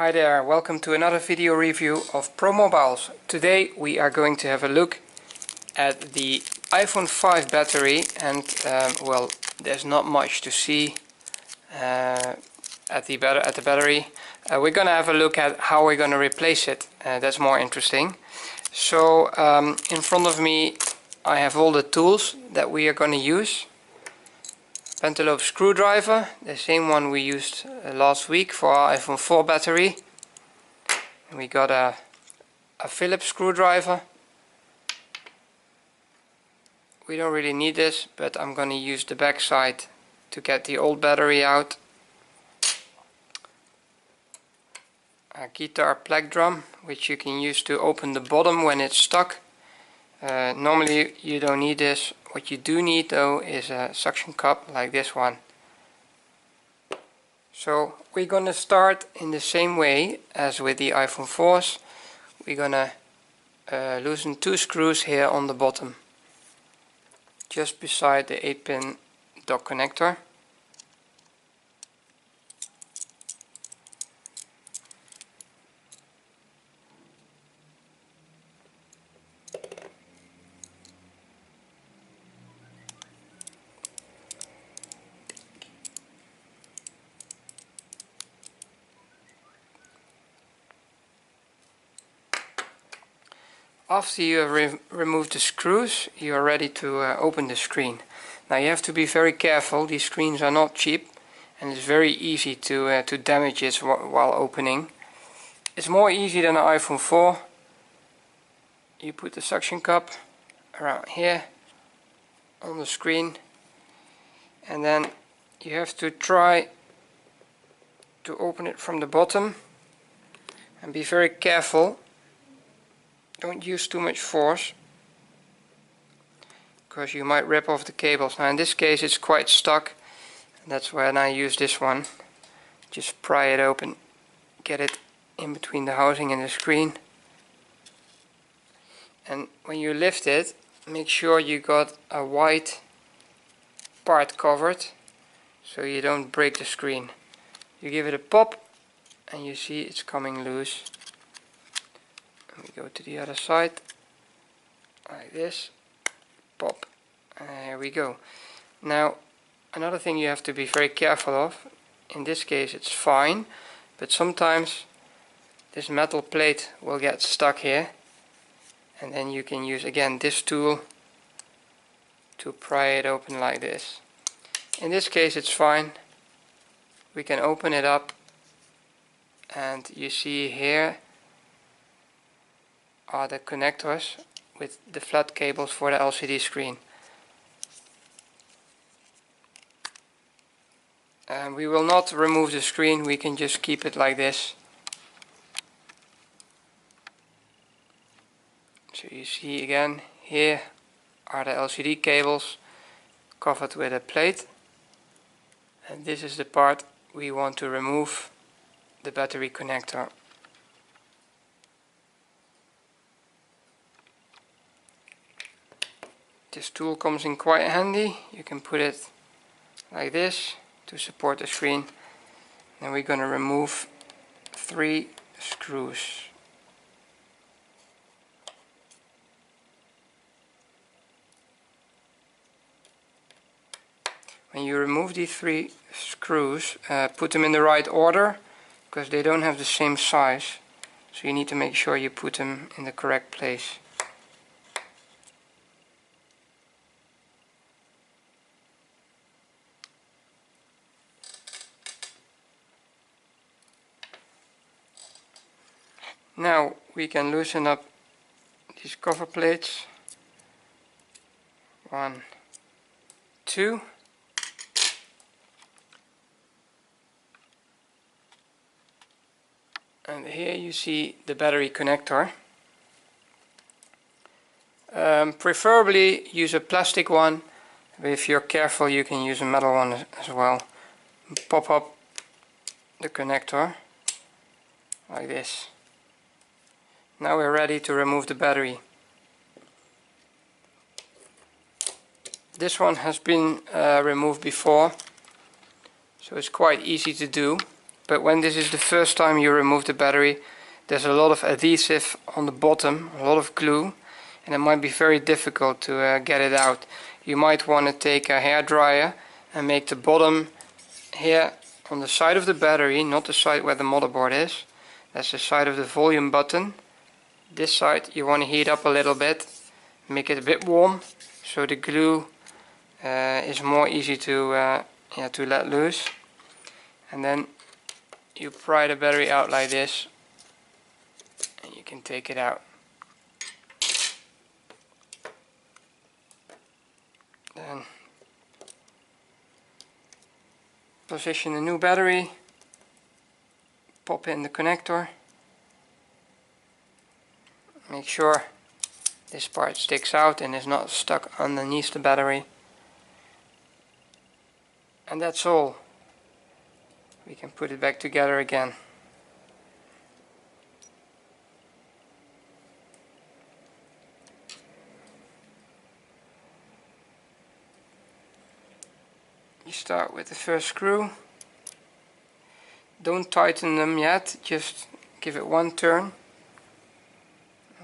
Hi there, welcome to another video review of Pro Mobiles. Today we are going to have a look at the iPhone 5 battery and well, there's not much to see at the battery. We're gonna have a look at how we're gonna replace it. That's more interesting. So in front of me I have all the tools that we are gonna use. Pentalobe screwdriver, the same one we used last week for our iPhone 4 battery. And we got a Phillips screwdriver. We don't really need this, but I'm going to use the back side to get the old battery out. A guitar plectrum, which you can use to open the bottom when it's stuck. Normally you don't need this. What you do need though is a suction cup like this one. So we're gonna start in the same way as with the iPhone 4s. We're gonna loosen two screws here on the bottom, just beside the 8-pin dock connector. After you have removed the screws, you are ready to open the screen. Now you have to be very careful. These screens are not cheap and it's very easy to damage it while opening. It's more easy than an iPhone 4. You put the suction cup around here on the screen and then you have to try to open it from the bottom and be very careful. Don't use too much force because you might rip off the cables. Now in this case it's quite stuck, and that's why I use this one. Just pry it open, get it in between the housing and the screen, and when you lift it, make sure you got a white part covered so you don't break the screen. You give it a pop and you see it's coming loose. We go to the other side like this, pop, and here we go. Now another thing you have to be very careful of, in this case it's fine, but sometimes this metal plate will get stuck here, and then you can use again this tool to pry it open like this. In this case it's fine. We can open it up and you see here are the connectors with the flat cables for the LCD screen. And we will not remove the screen, we can just keep it like this. So you see again, here are the LCD cables covered with a plate, and this is the part we want to remove, the battery connector. This tool comes in quite handy. You can put it like this to support the screen. Then we're going to remove 3 screws. When you remove these 3 screws, put them in the right order because they don't have the same size. So you need to make sure you put them in the correct place. Now we can loosen up these cover plates. 1, 2. And here you see the battery connector. Preferably use a plastic one, but if you're careful you can use a metal one as well. Pop up the connector like this. Now we're ready to remove the battery. This one has been removed before, so it's quite easy to do. but when this is the first time you remove the battery, there's a lot of adhesive on the bottom, a lot of glue, and it might be very difficult to get it out. You might want to take a hairdryer and make the bottom here on the side of the battery, not the side where the motherboard is. That's the side of the volume button. This side you want to heat up a little bit, make it a bit warm, so the glue is more easy to let loose. And then you pry the battery out like this, and you can take it out. Then position the new battery, pop in the connector, make sure this part sticks out and is not stuck underneath the battery. And that's all. We can put it back together again. You start with the first screw. Don't tighten them yet, just give it one turn.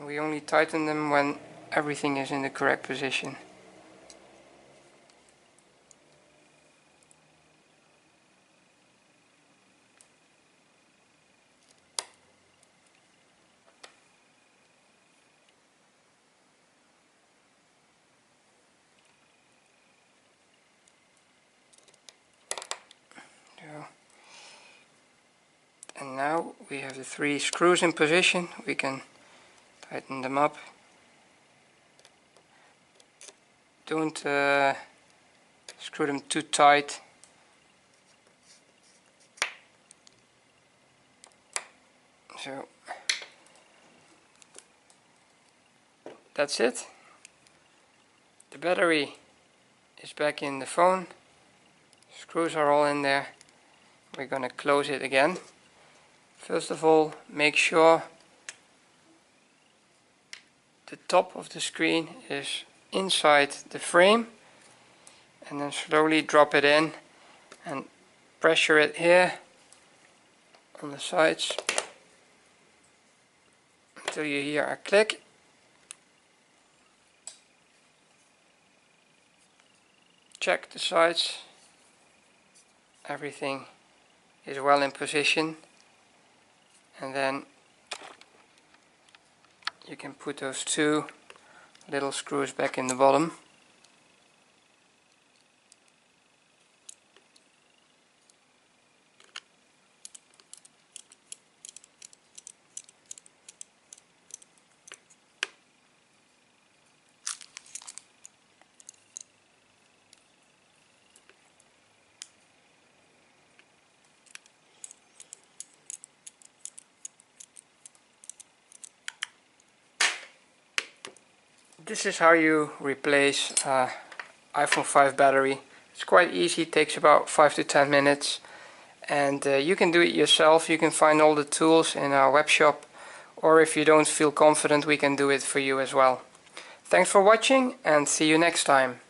We only tighten them when everything is in the correct position. And now we have the 3 screws in position. We can tighten them up. Don't screw them too tight. So that's it. The battery is back in the phone. Screws are all in there. We're gonna close it again. First of all, make sure the top of the screen is inside the frame, and then slowly drop it in and pressure it here on the sides until you hear a click. Check the sides, everything is well in position, and then you can put those 2 little screws back in the bottom. This is how you replace iPhone 5 battery. It's quite easy, it takes about 5 to 10 minutes, and you can do it yourself. You can find all the tools in our web shop, or if you don't feel confident, we can do it for you as well. Thanks for watching, and see you next time.